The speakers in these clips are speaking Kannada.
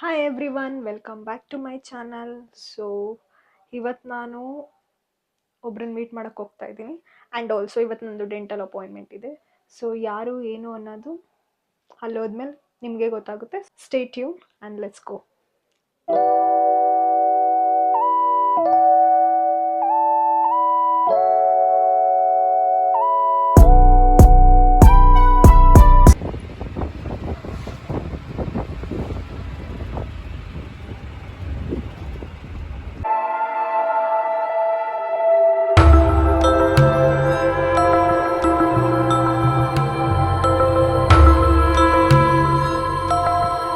Hi everyone, welcome back to my channel. So ಇವತ್ತು ನಾನು ಒಬ್ರನ್ನ ಮೀಟ್ ಮಾಡೋಕ್ಕೆ ಹೋಗ್ತಾ ಇದ್ದೀನಿ. ಆ್ಯಂಡ್ ಆಲ್ಸೋ ಇವತ್ತು ನಂದು ಡೆಂಟಲ್ ಅಪಾಯಿಂಟ್ಮೆಂಟ್ ಇದೆ. ಸೊ ಯಾರು ಏನು ಅನ್ನೋದು ಅಲ್ಲೋದ್ಮೇಲೆ ನಿಮಗೆ ಗೊತ್ತಾಗುತ್ತೆ. Stay tune and let's go.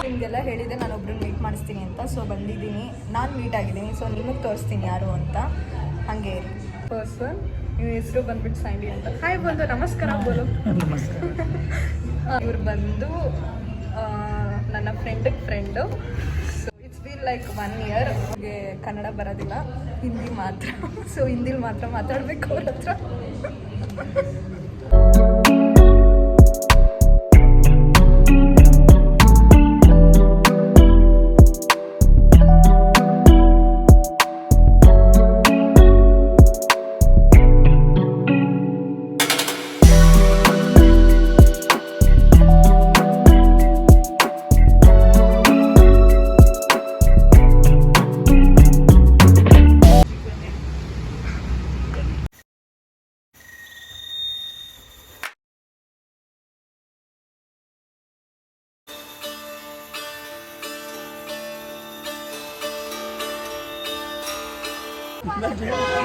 ನಿಮಗೆಲ್ಲ ಹೇಳಿದೆ ನಾನು ಒಬ್ರನ್ನ ಮೀಟ್ ಮಾಡಿಸ್ತೀನಿ ಅಂತ. ಸೊ ಬಂದಿದ್ದೀನಿ, ನಾನು ಮೀಟ್ ಆಗಿದ್ದೀನಿ. ಸೊ ನಿಮಗೆ ತೋರಿಸ್ತೀನಿ ಯಾರು ಅಂತ. ಹಾಗೆ ಪರ್ಸನ್ ಇವ್ರ ಹೆಸರು ಬಂದ್ಬಿಟ್ಟು ಸ್ಯಾಂಡಿ ಅಂತ. ಹಾಯ್ ಬಂದು ನಮಸ್ಕಾರ ಬೋಲು. ಇವ್ರು ಬಂದು ನನ್ನ friend. So it's been like 1 year. ಅವ್ರಿಗೆ ಕನ್ನಡ ಬರೋದಿಲ್ಲ, ಹಿಂದಿ ಮಾತ್ರ. ಸೊ ಹಿಂದಿಲಿ ಮಾತ್ರ ಮಾತಾಡಬೇಕು ಅವ್ರ ಹತ್ರ.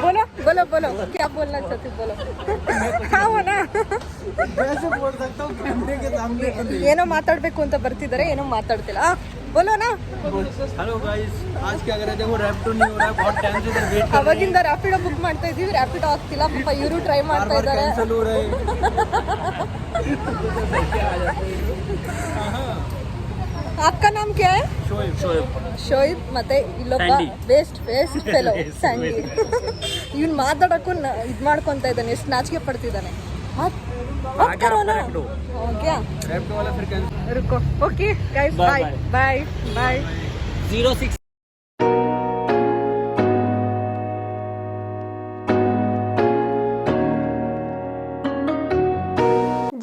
बोलो बोलो बोलो क्या बोलना चाहते बोलो. हाँ ना बोल सकता हूँ कैमरे के सामने. ಏನೋ ಮಾತಾಡಬೇಕು ಅಂತ ಬರ್ತಿದ್ದಾರೆ, ಏನೋ ಮಾತಾಡ್ತಿಲ್ಲ. बोलो ना. हेलो गाइस, आज क्या कर रहे थे? वो रैपिडो नहीं हो रहा है, बहुत टाइम से इधर वेट कर रहे हैं. ಅವಾಗಿಂದ ರ್ಯಾಪಿಡೋ ಬುಕ್ ಮಾಡ್ತಾ ಇದೀವಿ, ರ್ಯಾಪಿಡೋ ಆಗ್ತಿಲ್ಲ. ಪಾಪ ಇವರು ಟ್ರೈ ಮಾಡ್ತಾ ಇದ್ದಾರೆ. कैंसिल हो रहे हैं. आपका नाम क्या है? शोएब. ಶೋಯಿಬ್. ಮತ್ತೆ ಇಲ್ಲೊಬ್ಬ ವೇಸ್ಟ್ ಫೆಲೋ ಸ್ಯಾಂಡಿ. ಇವ್ನು ಮಾತಾಡಕ್ಕೂ ಇದು ಮಾಡ್ಕೊತಾ ಇದ್ದಾನೆ, ಎಷ್ಟು ನಾಚಿಕೆ ಪಡ್ತಿದ್ದಾನೆ. रैपिडो वाला फिर कैंसिल. रुको. Okay guys, bye bye bye. 06.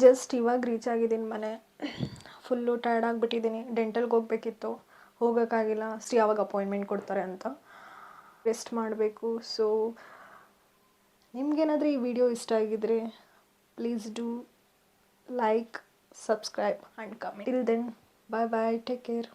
Just ಇವಾಗ ರೀಚ್ ಆಗಿದ್ದೀನಿ ಮನೆ. Full tired ಆಗಿಬಿಟ್ಟಿದ್ದೀನಿ. ಡೆಂಟಲ್ಗೆ ಹೋಗಬೇಕಿತ್ತು, ಹೋಗೋಕ್ಕಾಗಿಲ್ಲ. ಯಾವಾಗ ಅಪಾಯಿಂಟ್ಮೆಂಟ್ ಕೊಡ್ತಾರೆ ಅಂತ ರೆಸ್ಟ್ ಮಾಡಬೇಕು. ಸೊ ನಿಮ್ಗೇನಾದರೂ ಈ ವಿಡಿಯೋ ಇಷ್ಟ ಆಗಿದ್ರೆ please do like, subscribe and comment. Till then, bye bye, take care.